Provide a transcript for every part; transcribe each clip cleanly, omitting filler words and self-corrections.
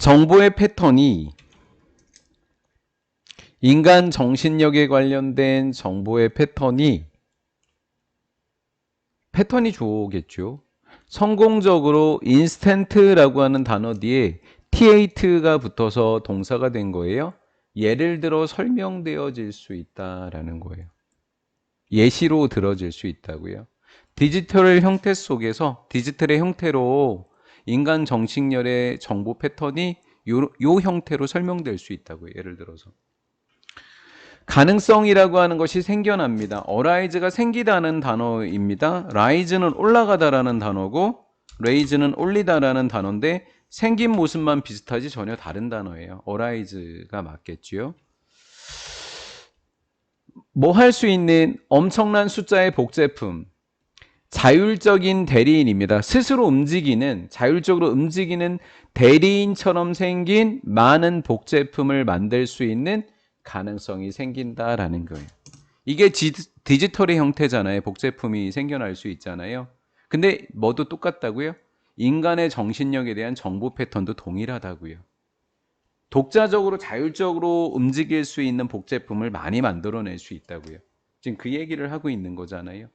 정보의 패턴이 인간 정신력에 관련된 정보의 패턴이 주겠죠. 성공적으로 인스턴트라고 하는 단어 뒤에 T8가 붙어서 동사가 된 거예요. 예를 들어 설명되어질 수 있다라는 거예요. 예시로 들어질 수 있다고요. 디지털의 형태 속에서 디지털의 형태로 인간 정신력의 정보 패턴이 요 형태로 설명될 수 있다고요. 예를 들어서 가능성이라고 하는 것이 생겨납니다. 어라이즈가 생기다는 단어입니다. 라이즈는 올라가다라는 단어고 레이즈는 올리다라는 단어인데 생긴 모습만 비슷하지 전혀 다른 단어예요. 어라이즈가 맞겠지요. 뭐 할 수 있는 엄청난 숫자의 복제품, 자율적인 대리인입니다. 스스로 움직이는, 자율적으로 움직이는 대리인처럼 생긴 많은 복제품을 만들 수 있는 가능성이 생긴다라는 거예요. 이게 디지털의 형태잖아요. 복제품이 생겨날 수 있잖아요. 근데 뭐도 똑같다고요? 인간의 정신력에 대한 정보 패턴도 동일하다고요. 독자적으로 자율적으로 움직일 수 있는 복제품을 많이 만들어낼 수 있다고요. 지금 그 얘기를 하고 있는 거잖아요.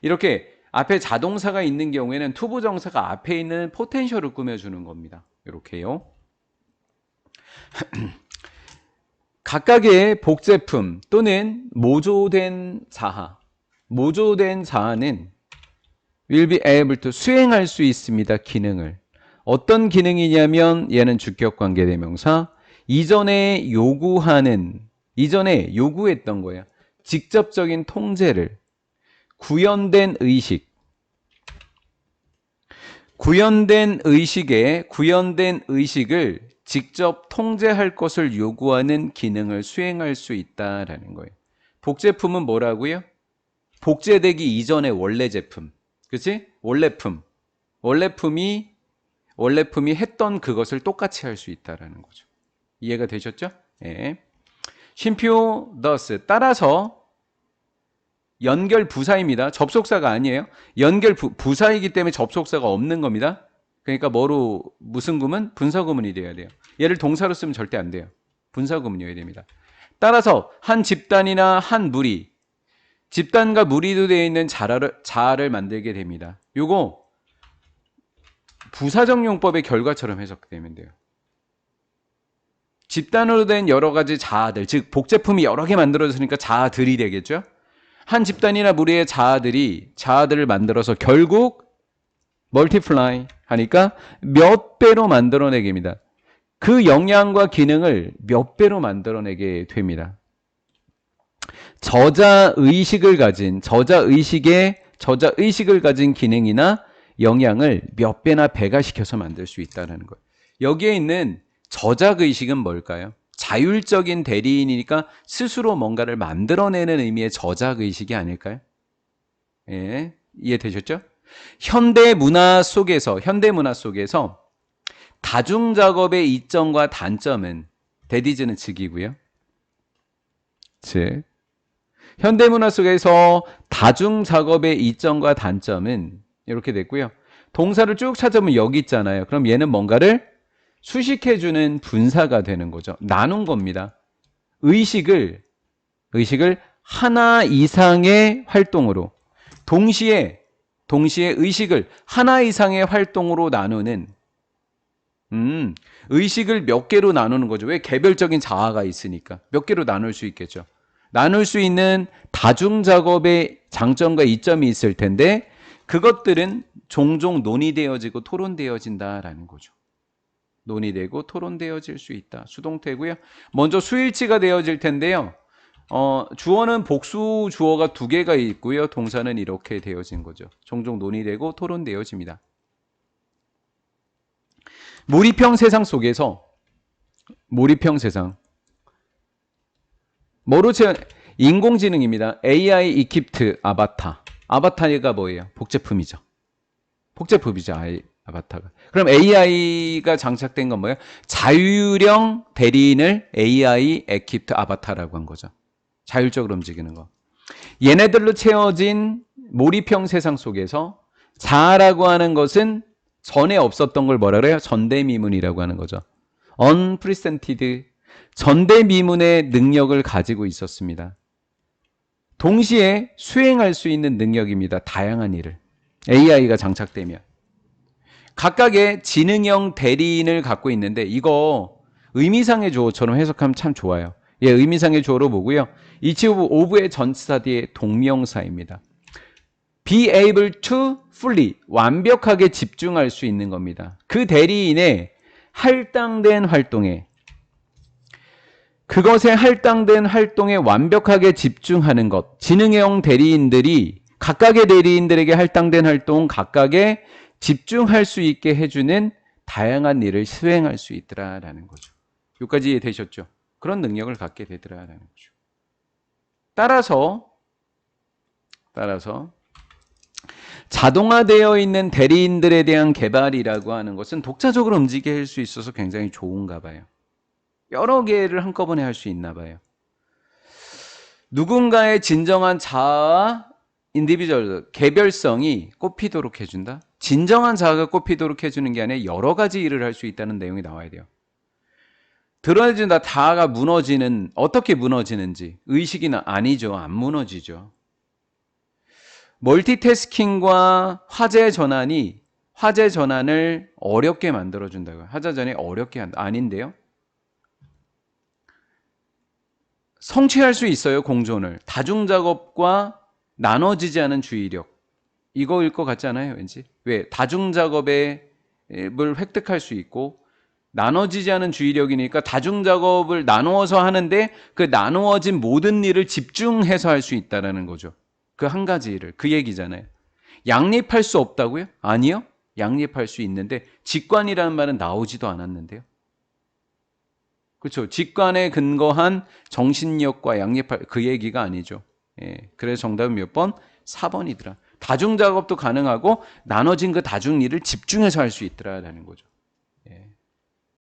이렇게 앞에 자동사가 있는 경우에는 투부정사가 앞에 있는 포텐셜을 꾸며주는 겁니다. 이렇게요. 각각의 복제품 또는 모조된 자아는 will be able to 수행할 수 있습니다. 기능을. 어떤 기능이냐면 얘는 주격관계대명사, 이전에 요구했던 거예요. 직접적인 통제를, 구현된 의식을 직접 통제할 것을 요구하는 기능을 수행할 수 있다라는 거예요. 복제품은 뭐라고요? 복제되기 이전의 원래 제품. 그치? 원래품이 했던 그것을 똑같이 할 수 있다라는 거죠. 이해가 되셨죠? 예. 쉼표 thus 따라서 연결 부사입니다. 접속사가 아니에요. 연결 부사이기 때문에 접속사가 없는 겁니다. 그러니까 무슨 구문? 분사구문이 돼야 돼요. 얘를 동사로 쓰면 절대 안 돼요. 분사구문이어야 됩니다. 따라서 한 집단이나 한 무리, 집단과 무리도 되어 있는 자아를 만들게 됩니다. 요거 부사적 용법의 결과처럼 해석되면 돼요. 집단으로 된 여러 가지 자아들, 즉 복제품이 여러 개 만들어졌으니까 자아들이 되겠죠. 한 집단이나 무리의 자아들을 만들어서 결국 멀티플라이 하니까 몇 배로 만들어내게 됩니다. 그 역량과 기능을 몇 배로 만들어내게 됩니다. 저자의식을 가진 기능이나 역량을 몇 배나 배가시켜서 만들 수 있다는 거예요. 여기에 있는 저작의식은 뭘까요? 자율적인 대리인이니까 스스로 뭔가를 만들어내는 의미의 저작의식이 아닐까요? 예, 이해되셨죠? 현대 문화 속에서 다중작업의 이점과 단점은 데디즈는 즉이고요. 즉 현대문화 속에서 다중작업의 이점과 단점은 이렇게 됐고요. 동사를 쭉 찾아보면 여기 있잖아요. 그럼 얘는 뭔가를 수식해주는 분사가 되는 거죠. 나눈 겁니다. 의식을 하나 이상의 활동으로 동시에 의식을 하나 이상의 활동으로 나누는 의식을 몇 개로 나누는 거죠. 왜? 개별적인 자아가 있으니까 몇 개로 나눌 수 있겠죠. 나눌 수 있는 다중작업의 장점과 이점이 있을 텐데 그것들은 종종 논의되어지고 토론되어진다라는 거죠. 논의되고 토론되어질 수 있다. 수동태고요. 먼저 수일치가 되어질 텐데요. 주어는 복수 주어가 2개가 있고요. 동사는 이렇게 되어진 거죠. 종종 논의되고 토론되어집니다. 몰입형 세상 속에서 인공지능입니다. AI equipped 아바타가 뭐예요? 복제품이죠. 아바타가. 그럼 AI가 장착된 건 뭐예요? 자율형 대리인을 AI equipped 아바타라고 한 거죠. 자율적으로 움직이는 거. 얘네들로 채워진 몰입형 세상 속에서 자아라고 하는 것은 전에 없었던 걸 뭐라 그래요? 전대미문이라고 하는 거죠. unprecedented 전대미문의 능력을 가지고 있었습니다. 동시에 수행할 수 있는 능력입니다. 다양한 일을. AI가 장착되면. 각각의 지능형 대리인을 갖고 있는데 이거 의미상의 조어처럼 해석하면 참 좋아요. 예, 의미상의 조어로 보고요. each of의 전치사 뒤에 동명사입니다. be able to fully 완벽하게 집중할 수 있는 겁니다. 그 대리인의 할당된 활동에 그것에 할당된 활동에 완벽하게 집중하는 것. 지능형 대리인들이 각각의 대리인들에게 할당된 활동 각각에 집중할 수 있게 해주는 다양한 일을 수행할 수 있더라라는 거죠. 여기까지 이해되셨죠? 그런 능력을 갖게 되더라라는 거죠. 따라서 자동화되어 있는 대리인들에 대한 개발이라고 하는 것은 독자적으로 움직이게 할 수 있어서 굉장히 좋은가 봐요. 여러 개를 한꺼번에 할 수 있나 봐요. 누군가의 진정한 자아와 인디비주얼, 개별성이 꼽히도록 해준다? 진정한 자아가 꼽히도록 해주는 게 아니라 여러 가지 일을 할 수 있다는 내용이 나와야 돼요. 드러내준다, 자아가 무너지는, 어떻게 무너지는지. 의식이나 아니죠. 안 무너지죠. 멀티태스킹과 화제 전환을 어렵게 만들어준다고요. 화제 전환이 어렵게 한다. 아닌데요. 성취할 수 있어요. 공존을. 다중작업과 나눠지지 않은 주의력. 이거일 것 같지 않아요? 왠지. 왜? 다중작업을 획득할 수 있고 나눠지지 않은 주의력이니까 다중작업을 나누어서 하는데 그 나누어진 모든 일을 집중해서 할 수 있다는 거죠. 그 한 가지 일을. 그 얘기잖아요. 양립할 수 없다고요? 아니요. 양립할 수 있는데 직관이라는 말은 나오지도 않았는데요. 그렇죠. 직관에 근거한 정신력과 양립할 그 얘기가 아니죠. 예. 그래서 정답은 몇 번? 4번이더라. 다중작업도 가능하고 나눠진 그 다중 일을 집중해서 할 수 있더라라는 거죠.